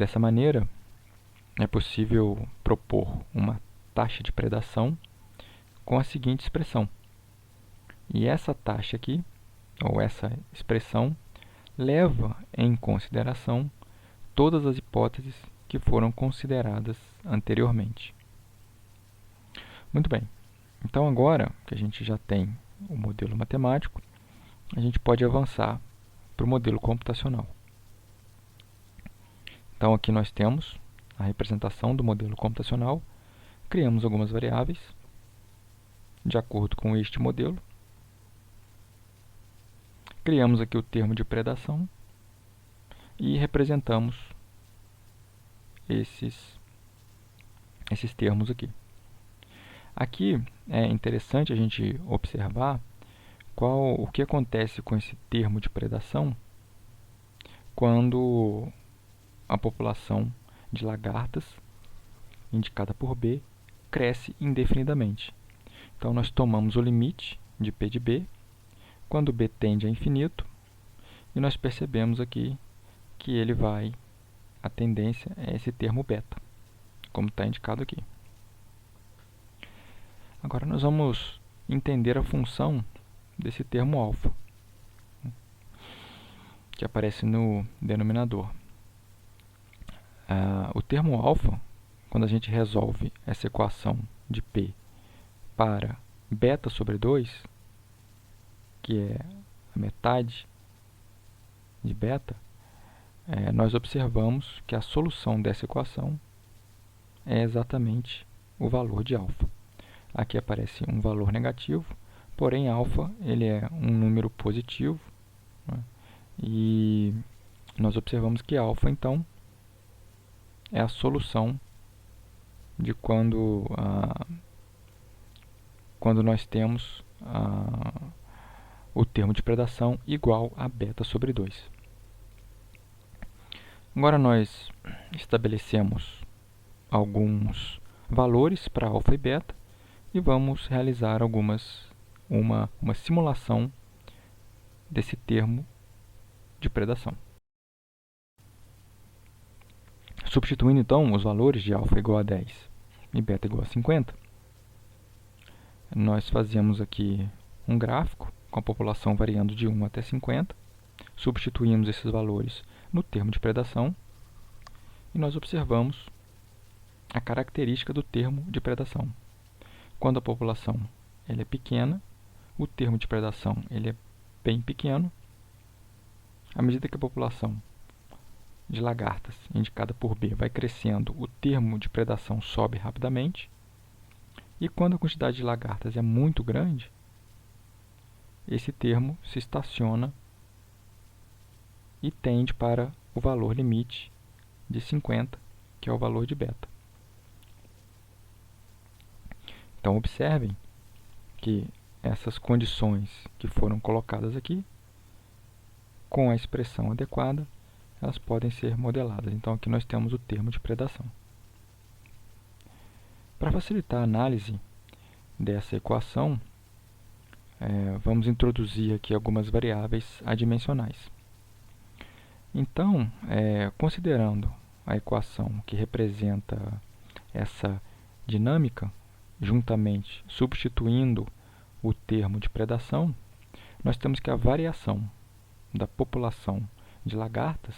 Dessa maneira, é possível propor uma taxa de predação com a seguinte expressão. E essa taxa aqui, ou essa expressão, leva em consideração todas as hipóteses que foram consideradas anteriormente. Muito bem. Então, agora que a gente já tem o modelo matemático, a gente pode avançar para o modelo computacional. Então, aqui nós temos a representação do modelo computacional. Criamos algumas variáveis de acordo com este modelo. Criamos aqui o termo de predação e representamos esses termos aqui. Aqui é interessante a gente observar o que acontece com esse termo de predação quando a população de lagartas, indicada por B, cresce indefinidamente. Então, nós tomamos o limite de P de B quando B tende a infinito e nós percebemos aqui que a tendência é esse termo beta, como está indicado aqui. Agora nós vamos entender a função desse termo alfa, que aparece no denominador. O termo alfa, quando a gente resolve essa equação de P para beta sobre 2, que é a metade de beta, nós observamos que a solução dessa equação é exatamente o valor de alfa. Aqui aparece um valor negativo, porém alfa ele é um número positivo, né? E nós observamos que alfa, então, é a solução de quando nós temos o termo de predação igual a beta sobre 2. Agora nós estabelecemos alguns valores para alfa e beta e vamos realizar uma simulação desse termo de predação. Substituindo então os valores de alfa igual a 10 e beta igual a 50, nós fazemos aqui um gráfico com a população variando de 1 até 50, substituímos esses valores no termo de predação e nós observamos a característica do termo de predação. Quando a população é pequena, o termo de predação ele é bem pequeno. À medida que a população de lagartas, indicada por B, vai crescendo, o termo de predação sobe rapidamente. E quando a quantidade de lagartas é muito grande, esse termo se estaciona e tende para o valor limite de 50, que é o valor de beta. Então, observem que essas condições que foram colocadas aqui, com a expressão adequada, elas podem ser modeladas. Então, aqui nós temos o termo de predação. Para facilitar a análise dessa equação, vamos introduzir aqui algumas variáveis adimensionais. Então, considerando a equação que representa essa dinâmica, juntamente substituindo o termo de predação, nós temos que a variação da população de lagartas,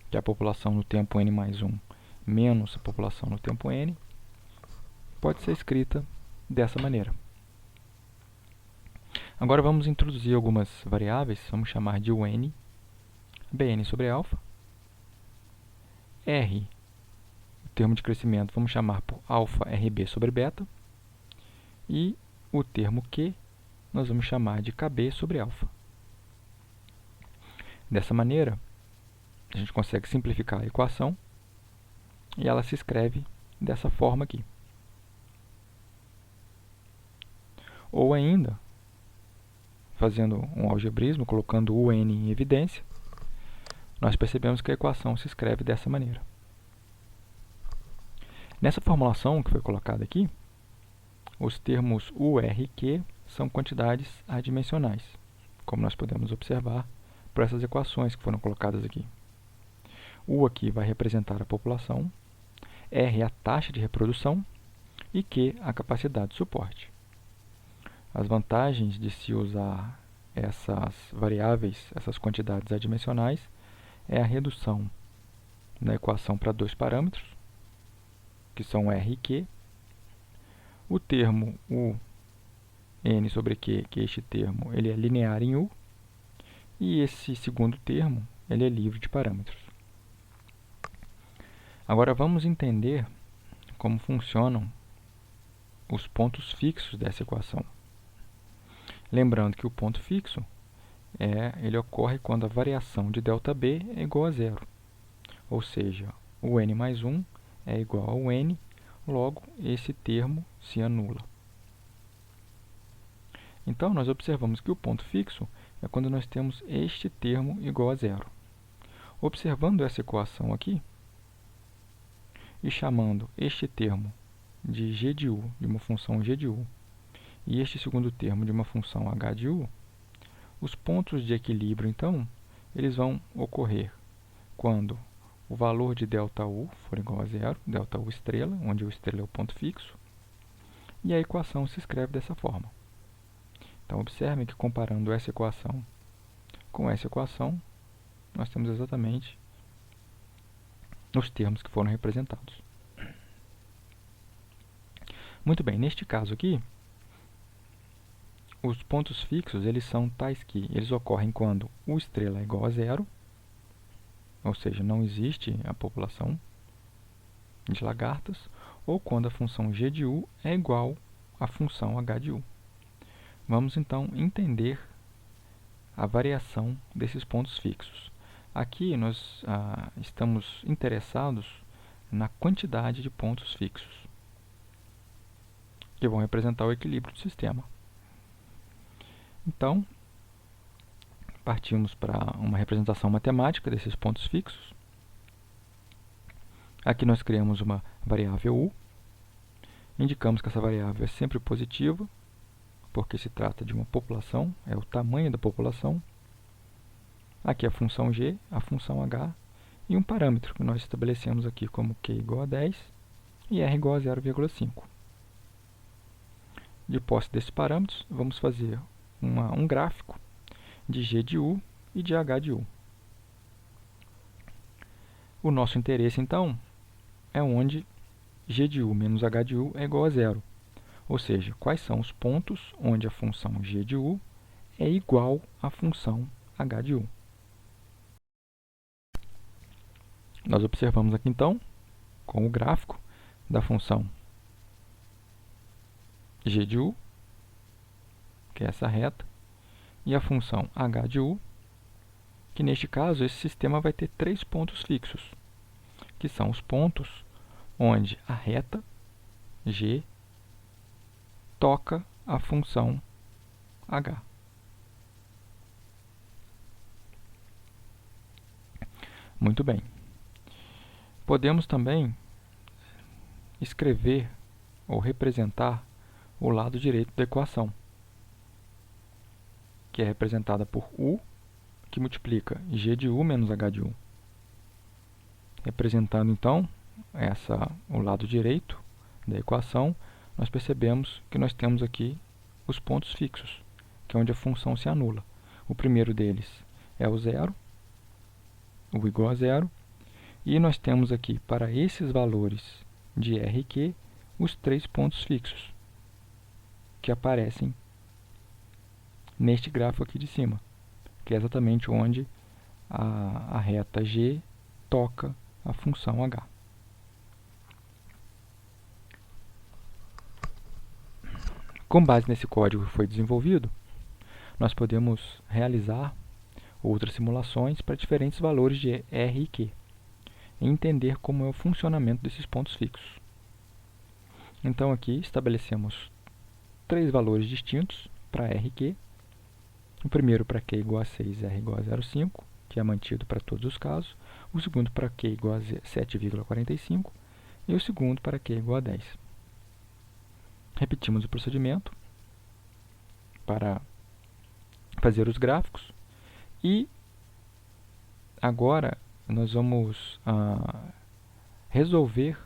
que é a população no tempo n mais 1 menos a população no tempo n, pode ser escrita dessa maneira. Agora vamos introduzir algumas variáveis, vamos chamar de UN, Bn sobre alfa, R, o termo de crescimento, vamos chamar por alfa Rb sobre beta, e o termo Q nós vamos chamar de Kb sobre alfa. Dessa maneira, a gente consegue simplificar a equação e ela se escreve dessa forma aqui. Ou ainda, fazendo um algebrismo, colocando o UN em evidência, nós percebemos que a equação se escreve dessa maneira. Nessa formulação que foi colocada aqui, os termos U, R e Q são quantidades adimensionais, como nós podemos observar por essas equações que foram colocadas aqui. U aqui vai representar a população, R a taxa de reprodução e Q a capacidade de suporte. As vantagens de se usar essas variáveis, essas quantidades adimensionais, é a redução na equação para dois parâmetros, que são R e Q. O termo U n sobre Q, que este termo ele é linear em U, e esse segundo termo ele é livre de parâmetros. Agora vamos entender como funcionam os pontos fixos dessa equação. Lembrando que o ponto fixo ele ocorre quando a variação de ΔB é igual a zero, ou seja, o n mais 1 é igual ao n, logo esse termo se anula. Então, nós observamos que o ponto fixo é quando nós temos este termo igual a zero. Observando essa equação aqui, e chamando este termo de g de u, de uma função g de u, e este segundo termo de uma função h de u, os pontos de equilíbrio, então, eles vão ocorrer quando o valor de ΔU for igual a zero, ΔU estrela, onde o estrela é o ponto fixo, e a equação se escreve dessa forma. Então, observem que comparando essa equação com essa equação, nós temos exatamente os termos que foram representados. Muito bem, neste caso aqui, os pontos fixos eles são tais que eles ocorrem quando U estrela é igual a zero, ou seja, não existe a população de lagartas, ou quando a função g de u é igual à função h de u. Vamos então entender a variação desses pontos fixos. Aqui nós estamos interessados na quantidade de pontos fixos, que vão representar o equilíbrio do sistema. Então, partimos para uma representação matemática desses pontos fixos. Aqui nós criamos uma variável u, indicamos que essa variável é sempre positiva, porque se trata de uma população, é o tamanho da população. Aqui a função g, a função h, e um parâmetro que nós estabelecemos aqui como q igual a 10 e r igual a 0,5. De posse desses parâmetros, vamos fazer um gráfico de g de u e de h de u. O nosso interesse, então, é onde g de u menos h de u é igual a zero. Ou seja, quais são os pontos onde a função g de u é igual à função h de u. Nós observamos aqui, então, com o gráfico da função g de u, que é essa reta, e a função h de u, que neste caso esse sistema vai ter três pontos fixos, que são os pontos onde a reta g toca a função h. Muito bem. Podemos também escrever ou representar o lado direito da equação, que é representada por u, que multiplica g de u menos h de u. Representando, então, o lado direito da equação, nós percebemos que nós temos aqui os pontos fixos, que é onde a função se anula. O primeiro deles é o zero, o igual a zero, e nós temos aqui, para esses valores de r e q, os três pontos fixos, que aparecem neste gráfico aqui de cima, que é exatamente onde a reta g toca a função h. Com base nesse código que foi desenvolvido, nós podemos realizar outras simulações para diferentes valores de r e q, e entender como é o funcionamento desses pontos fixos. Então, aqui estabelecemos três valores distintos para r e q. O primeiro para q igual a 6 e r igual a 0,5, que é mantido para todos os casos. O segundo para q igual a 7,45 e o segundo para q igual a 10. Repetimos o procedimento para fazer os gráficos e agora nós vamos resolver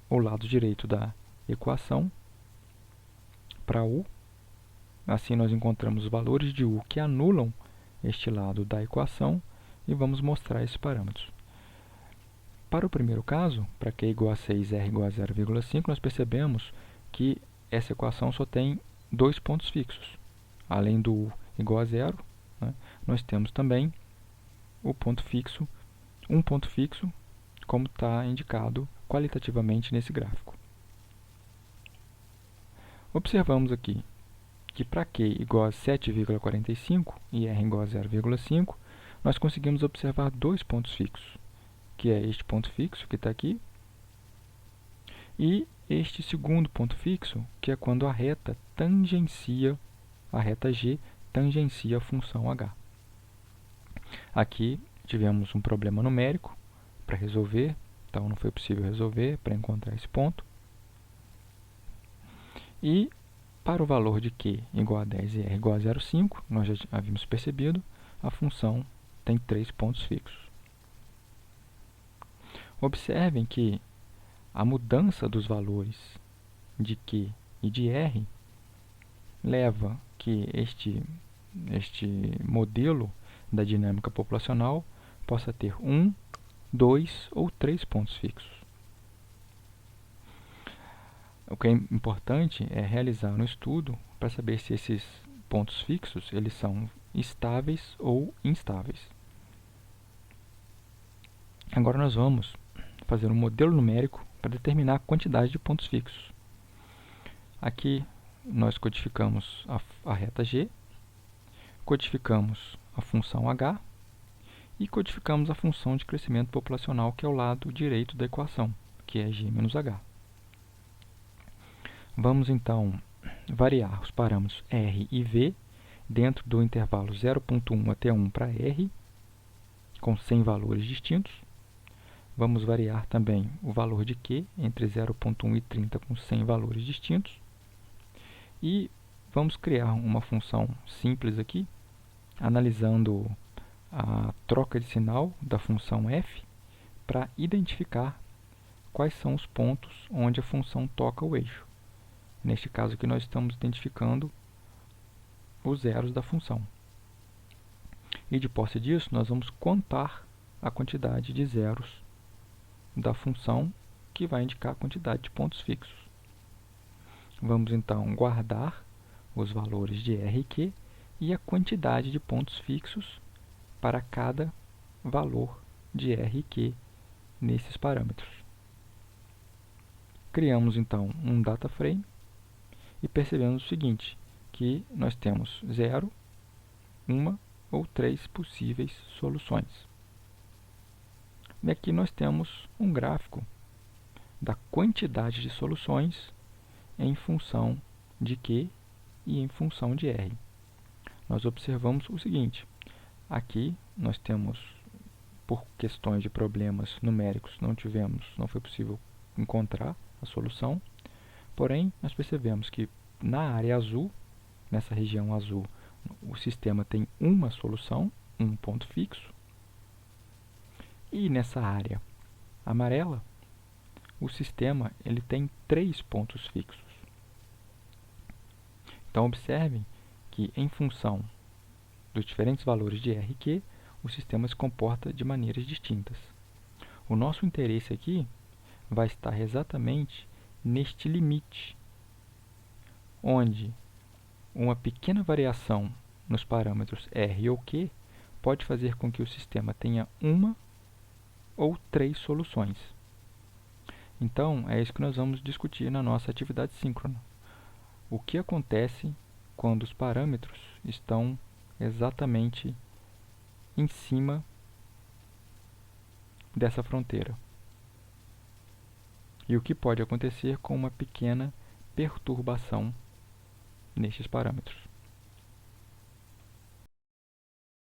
o lado direito da equação para u. Assim, nós encontramos os valores de u que anulam este lado da equação e vamos mostrar esses parâmetros. Para o primeiro caso, para q igual a 6 r igual a 0,5, nós percebemos que essa equação só tem dois pontos fixos. Além do u igual a 0, né, nós temos também o ponto fixo, um ponto fixo, como está indicado qualitativamente nesse gráfico. Observamos aqui que para q igual a 7,45 e r igual a 0,5, nós conseguimos observar dois pontos fixos, que é este ponto fixo que está aqui, e este segundo ponto fixo, que é quando a reta G tangencia a função h. Aqui tivemos um problema numérico para resolver, então não foi possível resolver para encontrar esse ponto. E para o valor de q igual a 10 e r igual a 0,5, nós já havíamos percebido, a função tem três pontos fixos. Observem que a mudança dos valores de q e de r leva que este modelo da dinâmica populacional possa ter um, dois ou três pontos fixos. O que é importante é realizar um estudo para saber se esses pontos fixos eles são estáveis ou instáveis. Agora nós vamos fazer um modelo numérico para determinar a quantidade de pontos fixos. Aqui nós codificamos a reta g, codificamos a função h e codificamos a função de crescimento populacional, que é o lado direito da equação, que é g menos h. Vamos então variar os parâmetros r e v dentro do intervalo 0,1 até 1 para r, com 100 valores distintos. Vamos variar também o valor de q entre 0,1 e 30 com 100 valores distintos. E vamos criar uma função simples aqui, analisando a troca de sinal da função f para identificar quais são os pontos onde a função toca o eixo. Neste caso aqui nós estamos identificando os zeros da função. E de posse disso, nós vamos contar a quantidade de zeros da função, que vai indicar a quantidade de pontos fixos. Vamos então guardar os valores de r e q e a quantidade de pontos fixos para cada valor de r e q nesses parâmetros. Criamos então um data frame e percebemos o seguinte, que nós temos 0, 1 ou 3 possíveis soluções. E aqui nós temos um gráfico da quantidade de soluções em função de q e em função de r. Nós observamos o seguinte, aqui nós temos, por questões de problemas numéricos, não foi possível encontrar a solução, porém nós percebemos que na área azul, nessa região azul, o sistema tem uma solução, um ponto fixo, e nessa área amarela, o sistema ele tem três pontos fixos. Então, observem que, em função dos diferentes valores de r e q, o sistema se comporta de maneiras distintas. O nosso interesse aqui vai estar exatamente neste limite, onde uma pequena variação nos parâmetros r ou q pode fazer com que o sistema tenha uma ou três soluções. Então, é isso que nós vamos discutir na nossa atividade síncrona. O que acontece quando os parâmetros estão exatamente em cima dessa fronteira? E o que pode acontecer com uma pequena perturbação nestes parâmetros?